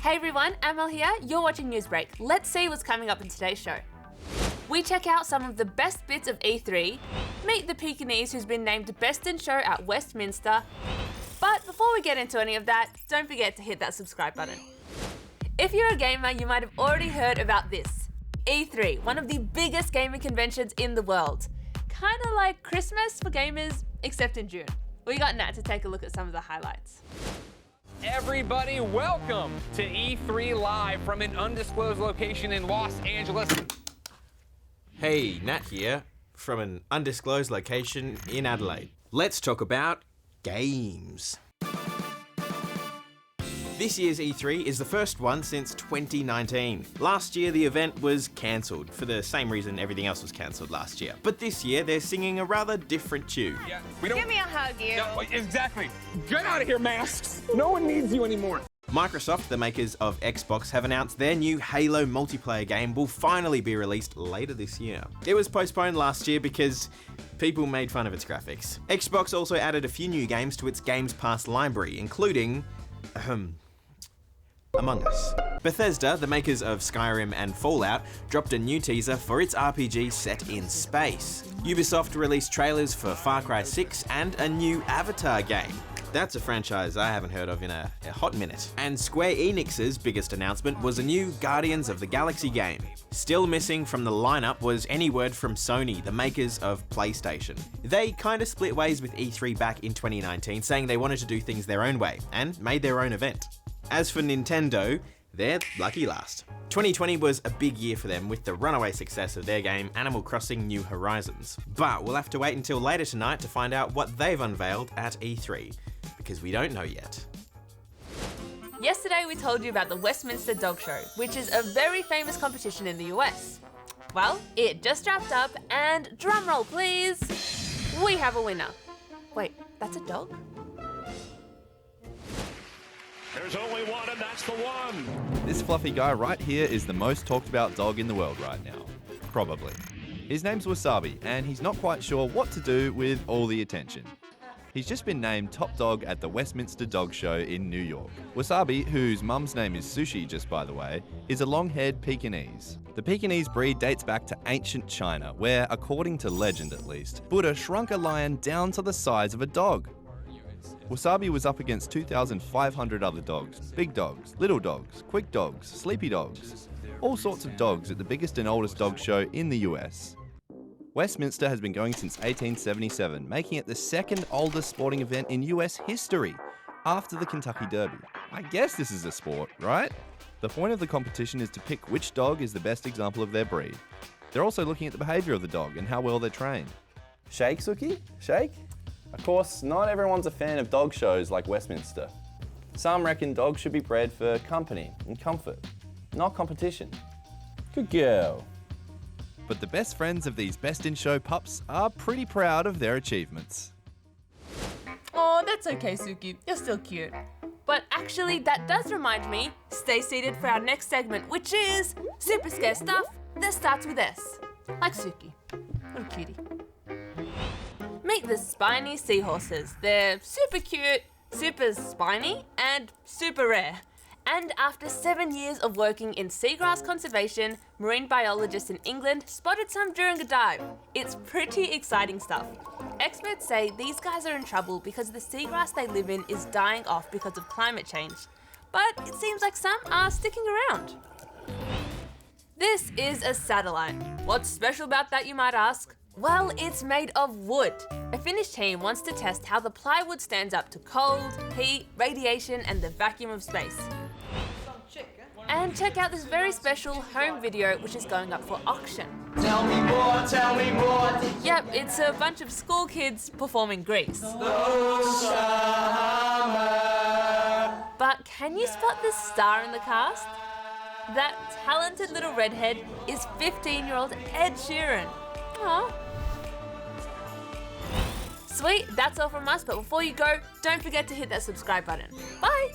Hey everyone, Amal here, you're watching Newsbreak. Let's see what's coming up in today's show. We check out some of the best bits of E3, meet the Pekingese who's been named Best in Show at Westminster, but before we get into any of that, don't forget to hit that subscribe button. If you're a gamer, you might have already heard about this. E3, one of the biggest gaming conventions in the world. Kinda like Christmas for gamers, except in June. We got Nat to take a look at some of the highlights. Everybody, welcome to E3 Live from an undisclosed location in Los Angeles. Hey, Nat here, from an undisclosed location in Adelaide. Let's talk about games. This year's E3 is the first one since 2019. Last year, the event was cancelled for the same reason everything else was cancelled last year. But this year, they're singing a rather different tune. Yeah, Give me a hug, you. No, exactly. Get out of here, masks. No one needs you anymore. Microsoft, the makers of Xbox, have announced their new Halo multiplayer game will finally be released later this year. It was postponed last year because people made fun of its graphics. Xbox also added a few new games to its Games Pass library, including Among Us. Bethesda, the makers of Skyrim and Fallout, dropped a new teaser for its RPG set in space. Ubisoft released trailers for Far Cry 6 and a new Avatar game. That's a franchise I haven't heard of in a hot minute. And Square Enix's biggest announcement was a new Guardians of the Galaxy game. Still missing from the lineup was any word from Sony, the makers of PlayStation. They kinda split ways with E3 back in 2019, saying they wanted to do things their own way, and made their own event. As for Nintendo, they're lucky last. 2020 was a big year for them with the runaway success of their game Animal Crossing New Horizons. But we'll have to wait until later tonight to find out what they've unveiled at E3, because we don't know yet. Yesterday we told you about the Westminster Dog Show, which is a very famous competition in the US. Well, it just wrapped up and drumroll please, we have a winner. Wait, that's a dog? There's only one, and that's the one. This fluffy guy right here is the most talked about dog in the world right now. Probably. His name's Wasabi, and he's not quite sure what to do with all the attention. He's just been named top dog at the Westminster Dog Show in New York. Wasabi, whose mum's name is Sushi just by the way, is a long-haired Pekingese. The Pekingese breed dates back to ancient China, where, according to legend at least, Buddha shrunk a lion down to the size of a dog. Wasabi was up against 2,500 other dogs, big dogs, little dogs, quick dogs, sleepy dogs, all sorts of dogs at the biggest and oldest dog show in the US. Westminster has been going since 1877, making it the second oldest sporting event in US history, after the Kentucky Derby. I guess this is a sport, right? The point of the competition is to pick which dog is the best example of their breed. They're also looking at the behaviour of the dog and how well they're trained. Shake, Suki? Shake? Of course, not everyone's a fan of dog shows like Westminster. Some reckon dogs should be bred for company and comfort, not competition. Good girl. But the best friends of these Best in Show pups are pretty proud of their achievements. Oh, that's okay, Suki. You're still cute. But actually, that does remind me, stay seated for our next segment, which is super scare stuff that starts with S. Like Suki. Little cutie. Meet the spiny seahorses. They're super cute, super spiny, and super rare. And after 7 years of working in seagrass conservation, marine biologists in England spotted some during a dive. It's pretty exciting stuff. Experts say these guys are in trouble because the seagrass they live in is dying off because of climate change. But it seems like some are sticking around. This is a satellite. What's special about that, you might ask? Well, it's made of wood. A Finnish team wants to test how the plywood stands up to cold, heat, radiation, and the vacuum of space. And check out this very special home video which is going up for auction. Tell me more, tell me more. Yep, it's a bunch of school kids performing Grease. But can you spot the star in the cast? That talented little redhead is 15-year-old Ed Sheeran. Aww. Sweet, that's all from us, but before you go, don't forget to hit that subscribe button. Bye!